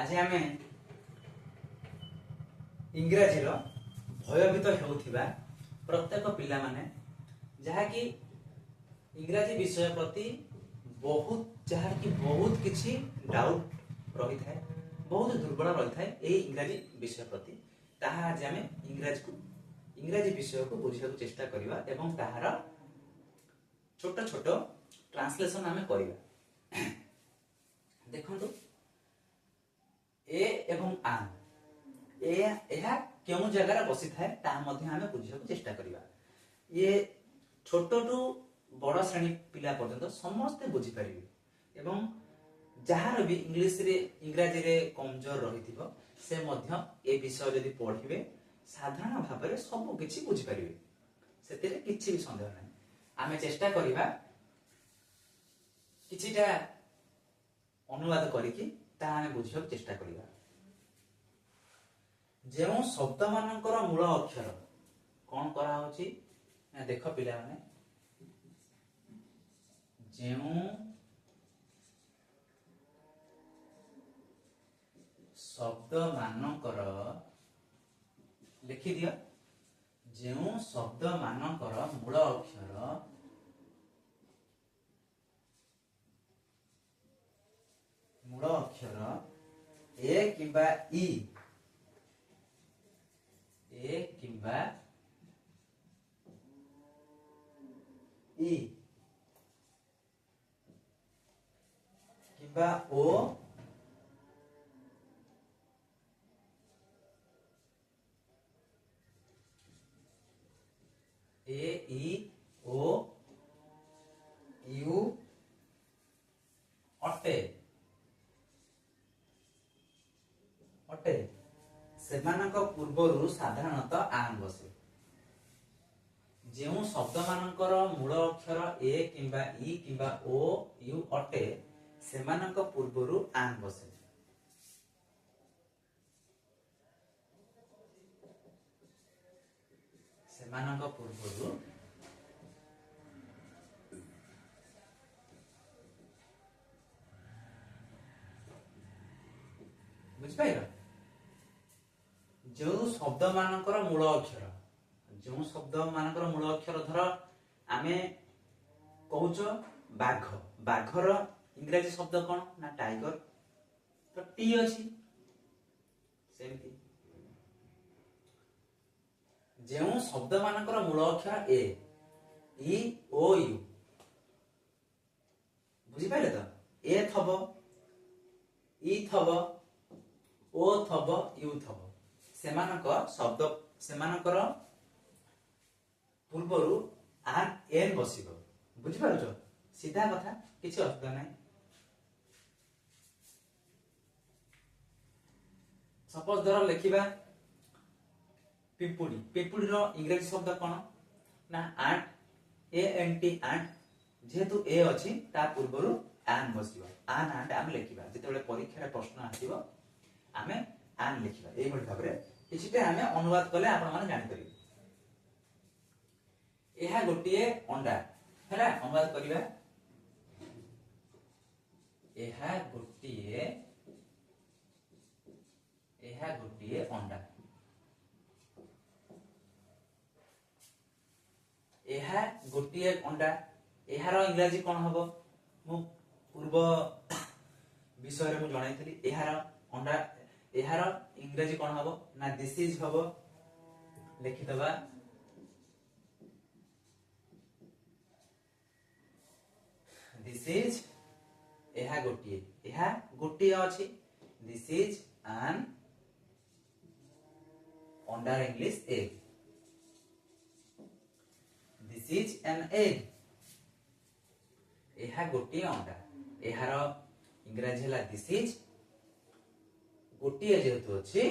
आज आम इंग्राजी भयभीत होउथिबा प्रत्येक पिला माने जहाँकि इंग्राजी विषय प्रति बहुत किछि डाउट रही थाए, बहुत दुर्बल रही थाए इंग्राजी विषय प्रति। ताहा आज आम इंग्राजी विषय को बुझा चेष्टा करबा एवं ताहार छोट छोट ट्रांसलेशन आम करबा। देखंतु ए एवं आन एहा केउ जगह बसी थाए ता मध्य आम बुझा चेष्टा करबा। ये छोटू बड़ श्रेणी पिला पर्यंत समस्ते बुझी पारिबे एवं जहार भी इंग्राजी रे कमजोर रही से मध्य ए विषय यदि पढ़िबे साधारण भाव में सब किछि बुझी पारिबे, सेतिरे किछि भी संदेह नहीं। आमे चेष्टा करिबा किछिटा अनुवाद करिकि ता आमे बुझिବାକୁ चेष्टा करिबा। जेउ शब्द मानकर मूल अक्षर कौन करा होछि ना देख पिला माने जेउ शब्द मानकर लिखि दियो, जेउ शब्द मानकर मूल अक्षर ए किंबा ई किंबा ओ ए ई ओ यू अटे सेमानक पूर्वरु साधारणतः आन बसे। जेउ शब्द मानकर मूल अक्षर ए किंबा ई किंबा ओ यू अटे सेमानक पूर्वरु आन बसे। सेमानक पूर्वरु बुझ पाइल। जो शब्द मानकर मूल अक्षर धर आमे कहूच बाघ, बाघर इंग्राजी शब्द कौन ना टाइगर, तो टी अछि सेमती। जेउ शब्द मानकर मूल अक्षर ए ई ओ यू बुझी पाइले तो ए थबो ई थबो ओ थबो यू थबो सेमानकर पूर्वरु आन एन बसिबो। बुझी पारुछ सीधा कथा, किछि असुविधा नाही। सपोज धर लिखिबा पिपुडी, पिपुडी रो इंग्लिश शब्द कोन ना aunt, A N T aunt. जेहेतु ए अछि ता पूर्वरु आन बसिबो, आन आंट आम लिखिबा। जेतेबेले परीक्षा रे प्रश्न आसीबो आमे आन लिखिबा। एई भली भाबरे किछिटा आमे अनुवाद कले आपण माने जानि परिबे। एहा गोटिए अंडा हैला, अनुवाद करिबा एहा गोटिए अंडा। एहा गोटिए अंडा, एहार इंग्रजी कोन हबो मु पूर्व विषय रे मु जणाइतली। एहार अंडा एहार इंग्रजी कोन हबो ना दिस इज हबो। लिखि दबा दिस इज एहा गोटिए अछि। दिस इज एन अंडा English egg. This is an egg, एहा गोटिए अंडा। एहार इंग्रजी हला दिस इज, गोटिए जेहेतु अछि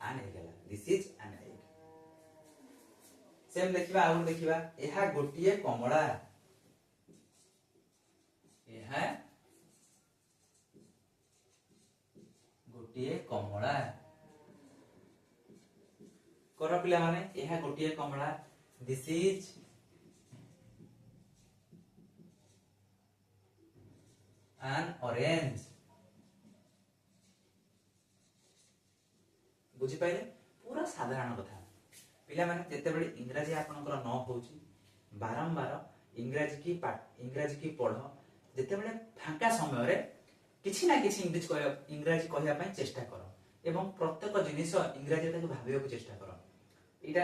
आन एग हला, this is an egg. Same देखिबा आउर देखिबा एहा गोटिए कमळा, एहा गोटिए कमळा। कर पिला माने एहा गोटिए कमळा। दिस इज an orange, बुझिपारे पूरा साधारण कथा पिला माने जेतेबेले इंग्रजी आपनकर न होउची बारंबार इंग्रजी की पढ़ जेतेबेले फांका समय रे किछि ना किछि इंग्रजी कहया पई चेष्टा कर एवं प्रत्येक जिनिस इंग्रजी ताको भाबिया को चेष्टा कर एटा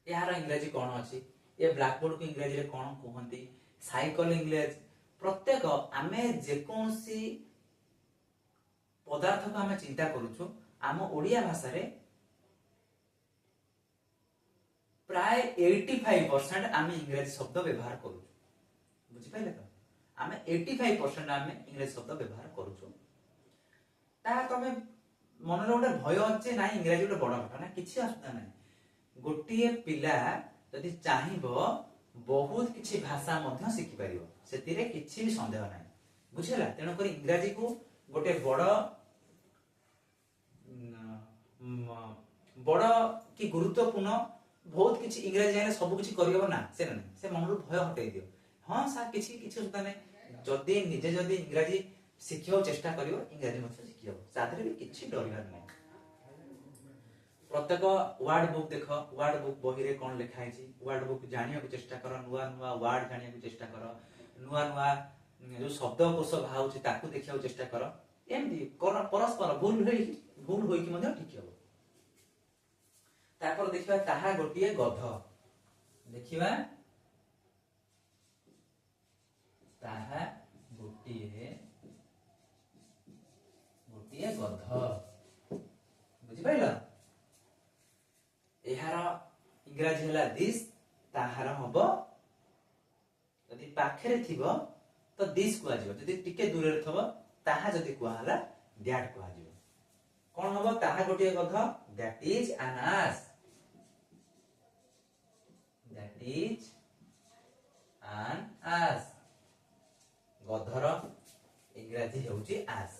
यार इंग्रजी कौन अच्छी ये ब्लैक बोर्ड को इंग्रजी रे कौन कहती साइकिल इंग्लिश प्रत्येक आमे जेकोसी पदार्थ को आमे चिंता करूछु आम ओडिया भाषा रे प्राय 85% आमे इंग्रजी शब्द व्यवहार करूछु बुझि पाइले तो आमे 85% आमे इंग्रजी शब्द व्यवहार करूछु ता तमे मन रे गोटे भय अच्छे ना इंग्रजी गोटे बड़ कथा ना किछि असुविधा नाही गोटे पिला यदि चाहिबो बहुत किछि भाषा मध्य शिखि परिबो सेतिरे किछि भी संदेह नाही बुझिला तेनो कर इंग्रजी को गोटे बड़ कि गुरुत्वपूर्ण बहुत किछि इंग्रजी जाने सब किछि करियो ना से मन रो भय हटै दियो हां सा किछि सुता नै जदि निजे जदि इंग्रजी शिखियो चेष्टा करियो इंग्रजी मध्य शिखियो सादरे भी किछि डरिबार नै प्रत्येक वर्ड बुक देख वर्ड बुक बही रे कौन लिखा है वर्ड बुक जानिया को चेष्टा कर नुआ नुआ वर्ड जानिया को चेष्टा कर नुआ नुआ जो शब्दकोश बाहु ताकू देखिया को चेष्टा कर एमदी परस्पर भूल होई कि मध्य ठीक हो तापर देखिबा ताहा गोटिए गध देखिबा ताहा गोटिए गध बुझि पाइला एहार इंग्रजी हला दिस ताहार हबो यदि पाखरे थिबो तो दिस को आजिबो यदि टिके दूर रे थबो ताहा जदि को हला दैट को आजिबो कोन हबो ताहा गोटिए गध दैट इज एन आस गधर इंग्रजी हेउची आस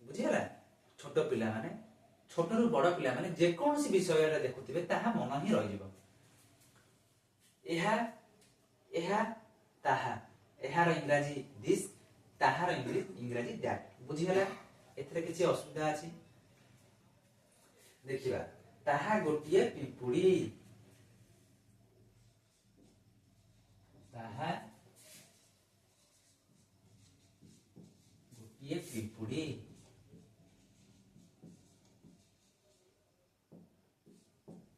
बुझिला छोट पिला माने छोट रु बड़ पिला माने जे कोनसी विषय रे देखुथिबे ताहा मन ही रहि जिवो एहा ताहा एहार इंग्रजी दिस ताहार इंग्रजी दैट बुझिला एथरे किछि असुविधा अछि देखिबा ताहा गोटिए पिपुड़ी ताहा गोटिए पिपुड़ी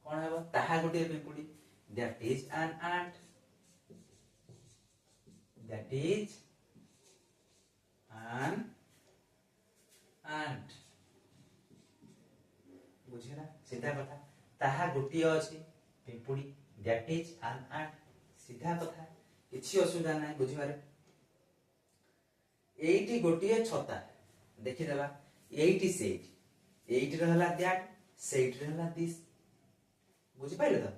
कौन है वो ताहा गोटे पिंपुड़ी that is an ant that is an ant बुझिरा सीधा कथा ताहा गोटे अछि पिंपुड़ी दैट इज एन ant सीधा कथा किछि असुविधा नाही बुझिबारे एइटी गोटे छता देखि देबा एइटी सेट एइटी रहला दैट सेट रहला दिस बुझि पाइले त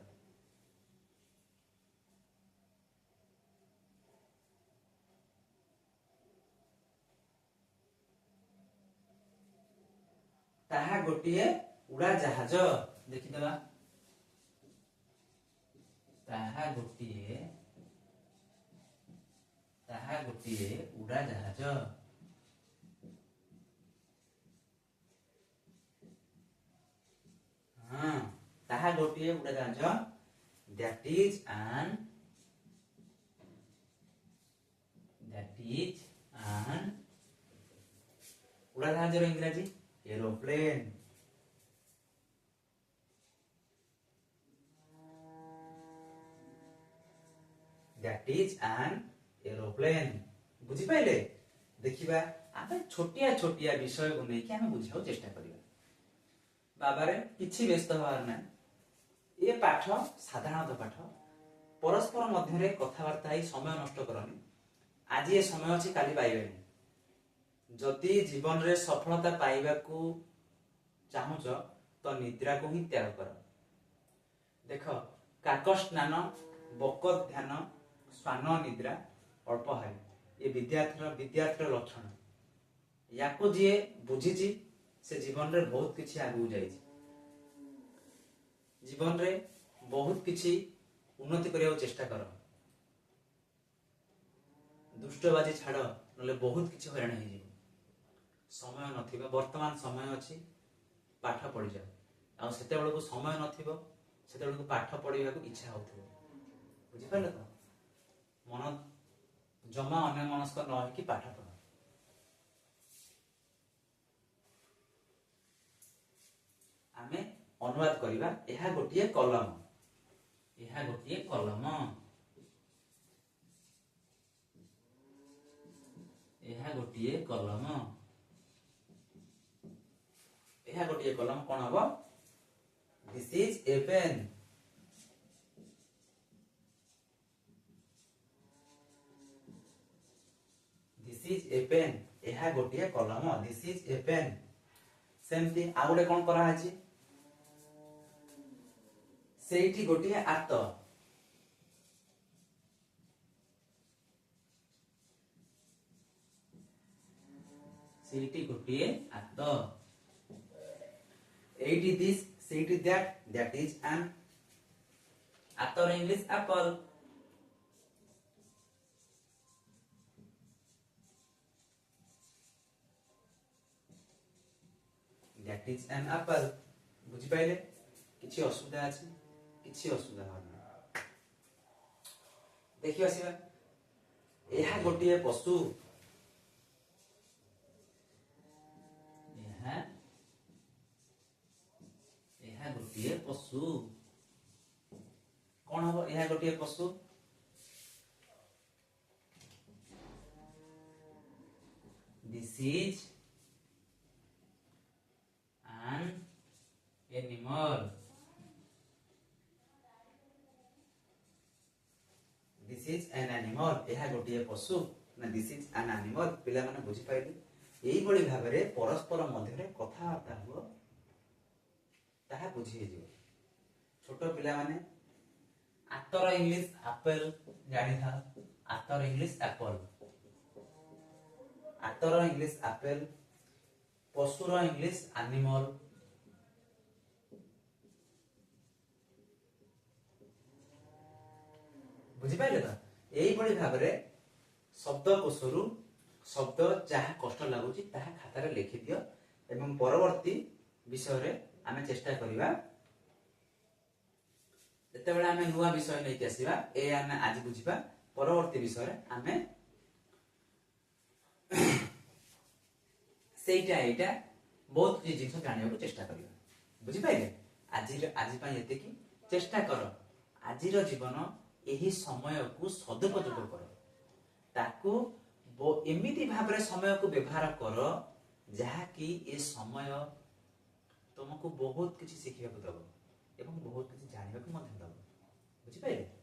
ताहा गोटिए उड़ा जहाज देखि देबा ताहा गोटिए उड़ा जहाज हां ताहा गोटिए उड़ा जहाज दैट इज एन उड़ा जहाज रो इंग्रजी aeroplane that is an aeroplane बुझि पाइले देखिबा आबे छोटिया छोटिया विषय को नै कि हम बुझाउ चेष्टा करिबा बाबा रे किछि व्यस्त होवार ना ए पाठ साधारणत पाठ परस्पर मध्य रे कथावार्ता ही समय नष्ट करनी आज ये समय अछि काली पाइबेनी जदि जीवन रे सफलता पाइबा को चाहुच तो निद्रा को ही त्याग कर देख काकस स्नान बकत ध्यान स्वान निद्रा अल्पहारी ये विद्यार्थी लक्षण या को जे बुझीची से जीवन रे बहुत किछि आगु जाईची जीवन रे बहुत किछि उन्नति करिया चेष्टा कर दुष्टबाजी छाड़ नले बहुत किछि हराण हे जीव समय नथिबा वर्तमान समय अछि पाठ पढ़ि जाओ आ सेते बेलको समय नथिबो सेते बेलको पाठ पढ़िबा को इच्छा होथिबो बुझि पाले तो मन जमा अन्य मनस्क न हो कि पाठ पढ़ आमे अनुवाद करिबा एहा गोटिए कलम एहा गोटिए कलम एहा गोटिए कलम एहा गोटिए कलम कोन हबो this is a pen this is a pen एहा गोटिए कलम दिस इज ए पेन सेमती आ गोटे कोन करा हाची सेठी गोटिए आत सेठी गोटिए आत एटी दिस सेठी दैट इज एन आतर English apple that is an apple बुझि पाइले किछि असुविधा अछि किछि असुविधा होना देखि आसीबा एहा गोटिए पशु एहा एहा गोटिए पशु कोन हबो एहा गोटिए पशु this is an animal this is an animal एहा गोटिए पशु ना this is an animal पिला माने बुझि पाइले एई बळी भाबरे परस्पर मध्यरे कथावार्ता हो ताहा बुझि जिवो छोटो पिला माने आतर इंग्लिश एप्पल जानि था आतर इंग्लिश एप्पल आतर इंग्लिश एप्पल पशुर इंग्लिश एनिमल बुझि पाइले त एई बळी भाबरे शब्दकोशरु शब्द जहा कष्ट लागुची ताहा खातारे लिखि दियो एवं परवर्ती विषय रे आमे चेष्टा करिबा एते बेला आमे नुवा विषय नै कि आसीबा ए आमे आज बुझिबा परवर्ती विषय रे आमे सेटा एटा बहुत किछि जिंस जानिया को चेष्टा करिबा बुझि पाइले आज पई एते कि चेष्टा करो आजिर जीवन एही समय को सदुपयोग करो ताकू एमिति भाबरे समय को व्यवहार करो जहा कि ए समय तुमको बहुत किछि सिखिया को दबो एवं बहुत किछि जानिया को मध्य दबो बुझि पाइले।